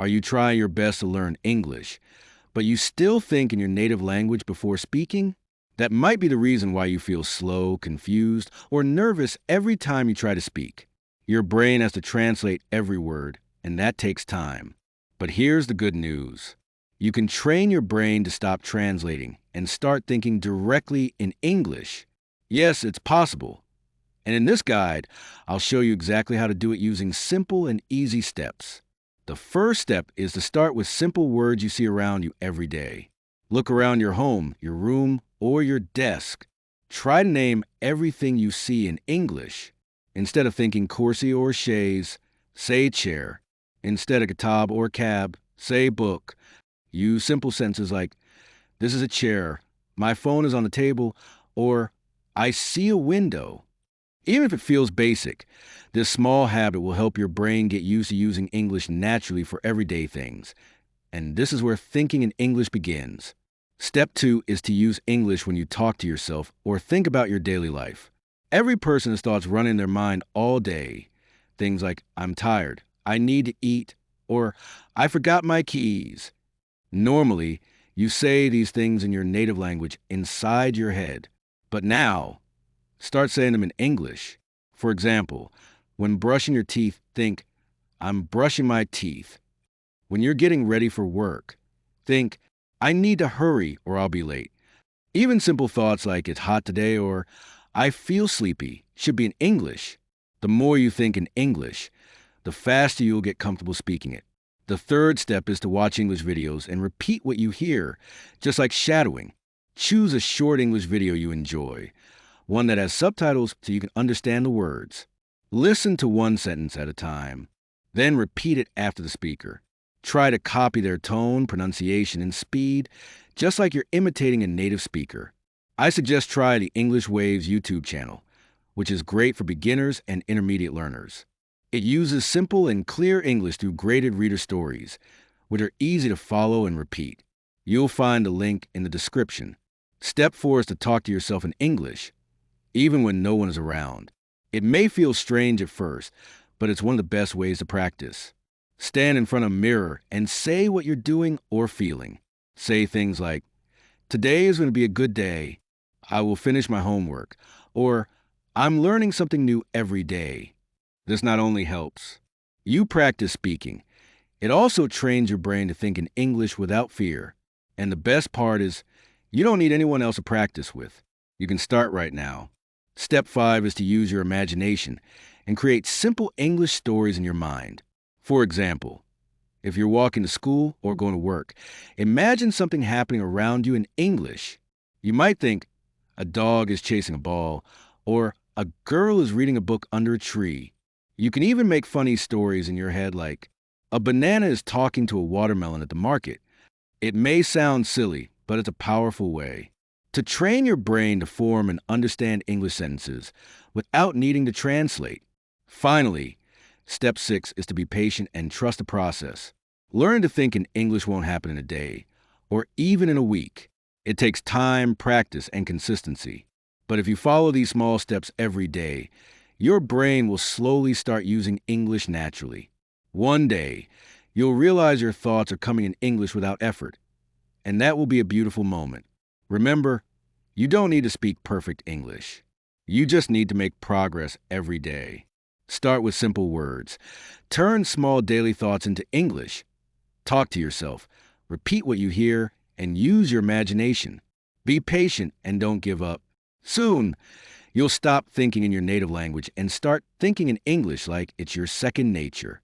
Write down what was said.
Are you trying your best to learn English, but you still think in your native language before speaking? That might be the reason why you feel slow, confused, or nervous every time you try to speak. Your brain has to translate every word, and that takes time. But here's the good news. You can train your brain to stop translating and start thinking directly in English. Yes, it's possible. And in this guide, I'll show you exactly how to do it using simple and easy steps. The first step is to start with simple words you see around you every day. Look around your home, your room, or your desk. Try to name everything you see in English. Instead of thinking kursi or chaise, say chair. Instead of kitab or cab, say book. Use simple sentences like, this is a chair, my phone is on the table, or I see a window. Even if it feels basic, this small habit will help your brain get used to using English naturally for everyday things. And this is where thinking in English begins. Step 2 is to use English when you talk to yourself or think about your daily life. Every person has thoughts running in their mind all day. Things like, I'm tired, I need to eat, or I forgot my keys. Normally, you say these things in your native language inside your head. But now, start saying them in English. For example, when brushing your teeth, think, I'm brushing my teeth. When you're getting ready for work, think, I need to hurry or I'll be late. Even simple thoughts like it's hot today or I feel sleepy should be in English. The more you think in English, the faster you'll get comfortable speaking it. The third step is to watch English videos and repeat what you hear, just like shadowing. Choose a short English video you enjoy, one that has subtitles so you can understand the words. Listen to one sentence at a time, then repeat it after the speaker. Try to copy their tone, pronunciation, and speed, just like you're imitating a native speaker. I suggest try the English Waves YouTube channel, which is great for beginners and intermediate learners. It uses simple and clear English through graded reader stories, which are easy to follow and repeat. You'll find a link in the description. Step 4 is to talk to yourself in English, even when no one is around. It may feel strange at first, but it's one of the best ways to practice. Stand in front of a mirror and say what you're doing or feeling. Say things like, today is going to be a good day. I will finish my homework. Or, I'm learning something new every day. This not only helps you practice speaking, it also trains your brain to think in English without fear. And the best part is, you don't need anyone else to practice with. You can start right now. Step 5 is to use your imagination and create simple English stories in your mind. For example, if you're walking to school or going to work, imagine something happening around you in English. You might think, a dog is chasing a ball, or a girl is reading a book under a tree. You can even make funny stories in your head like, a banana is talking to a watermelon at the market. It may sound silly, but it's a powerful way to train your brain to form and understand English sentences without needing to translate. Finally, step 6 is to be patient and trust the process. Learning to think in English won't happen in a day, or even in a week. It takes time, practice, and consistency. But if you follow these small steps every day, your brain will slowly start using English naturally. One day, you'll realize your thoughts are coming in English without effort, and that will be a beautiful moment. Remember, you don't need to speak perfect English. You just need to make progress every day. Start with simple words. Turn small daily thoughts into English. Talk to yourself. Repeat what you hear and use your imagination. Be patient and don't give up. Soon, you'll stop thinking in your native language and start thinking in English like it's your second nature.